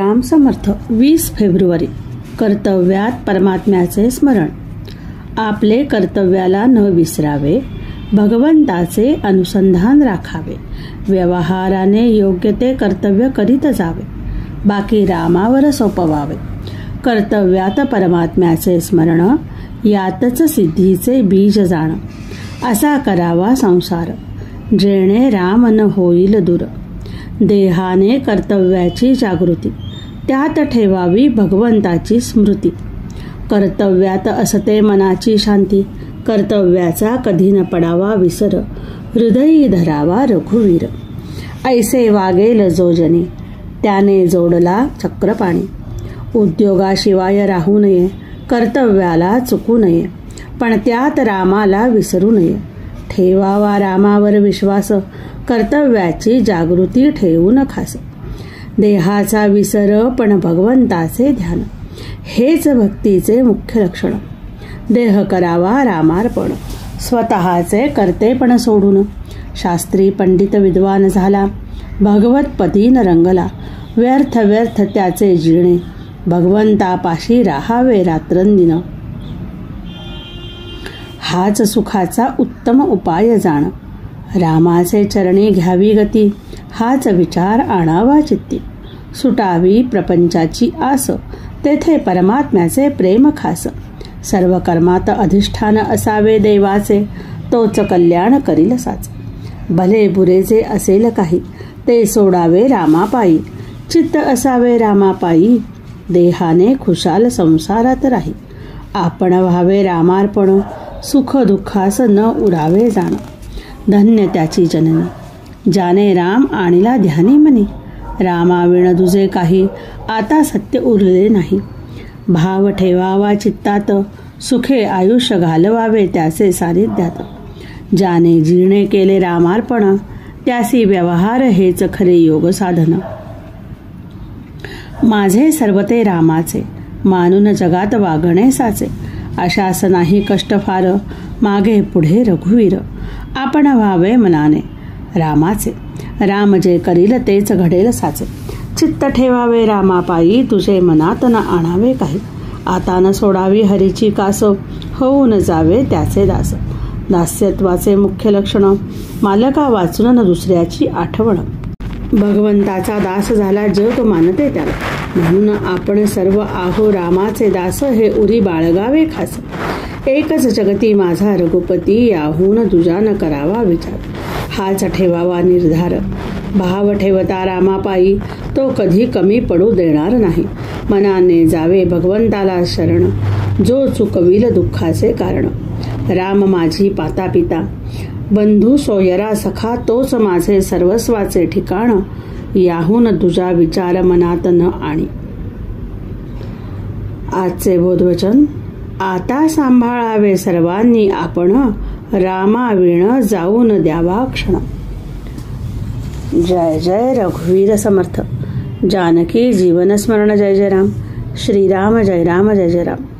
राम समर्थ 20 February कर्तव्यात परमात्म्याचे स्मरण. आपले कर्तव्याला न विसरावे, भगवंताचे अनुसंधान राखावे, व्यवहाराने योग्य ते कर्तव्य करीत जावे, बाकी रामावर सोपवावे. कर्तव्यात परमात्म्याचे स्मरण, यातच सिद्धीचे बीज जाण. असा करावा संसार, जेणे राम न होईल दूर. देहाने कर्तव्याची जागृती, त्यात ठेवावी भगवंताची स्मृती. कर्तव्यात असते मनाची शांती, कर्तव्याचा कधी न पडावा विसर. हृदयी धरावा रघुवीर, ऐसे वागेल जो जनी, त्याने जोडला चक्रपाणी. उद्योगाशिवाय राहू नये, कर्तव्याला चुकू नये, पण त्यात रामाला विसरू नये. ठेवावा रामावर विश्वास, कर्तव्याची जागृती ठेवून खास. देहाचा विसर पण भगवंताचे ध्यान, हेच भक्तीचे मुख्य लक्षण. देह करावा रामार्पण, स्वतःचे कर्तेपण सोडून. शास्त्री पंडित विद्वान झाला, भगवतपदीन रंगला. व्यर्थ व्यर्थ त्याचे जिणे, भगवंतापाशी राहावे रात्रंदिन. हाच सुखाचा उत्तम उपाय जाण, रामाचे चरणी घ्यावी गती. हाच विचार आणावा चित्ती, सुटावी प्रपंचाची आस. तेथे परमात्म्याचे प्रेम खास. सर्व कर्मात अधिष्ठान असावे देवाचे, तोच कल्याण करील साच. भले बुरे जे असेल काही, ते सोडावे रामापायी. चित्त असावे रामापायी, देहाने खुशाल संसारात राही. आपण व्हावे रामार्पण, सुख दुःखास न उरावे जाण. धन्य त्याची जननी, ज्याने राम आणिला ध्यानी मनी. रामाविण दुजे काही, आता सत्य उरले नाही. भाव ठेवावा चित्तात, सुखे आयुष्य घालवावे त्याचे सानिध्यात. ज्याने जिणे केले रामार्पण, त्यासी व्यवहार हेच खरे योग साधन. माझे सर्व ते रामाचे, मानून जगात वागणे साचे. अशास नाही कष्ट फार, मागे पुढे रघुवीर. आपण व्हावे मनाने रामाचे, राम जे करील तेच घडेल साचे. चित्त ठेवावे रामापायी, तुझे मनात न आणावे काही. आता न सोडावी हरीची कास, होऊन जावे त्याचे दास. दास्यत्वाचे मुख्य लक्षण, मालका वाचून न दुसऱ्याची आठवण. भगवंताचा दास झाला जग मानते त्याला, म्हणून आपण सर्व आहो रामाचे दास. हे उरी बाळगावे खास. एकच जगती माझा रघुपती, याहून तुझा न करावा विचार. हाच ठेवावा निर्धार, भाव ठेवता रामापायी. तो कधी कमी पडू देणार नाही. मनाने जावे भगवंताला शरण, जो चुकविल दुःखाचे कारण. राम माझी पाता पिता, बंधू सोयरा सखा. तोच माझे सर्वस्वाचे ठिकाण, याहून तुझा विचार मनात न आणी. आजचे बोधवचन, आता सांभाळावे सर्वांनी आपण. रामाविण जाऊन द्यावा क्षण. जय जय रघुवीर समर्थ. जानकी जीवन स्मरण. जय जय राम. श्रीराम जय राम जय जय राम.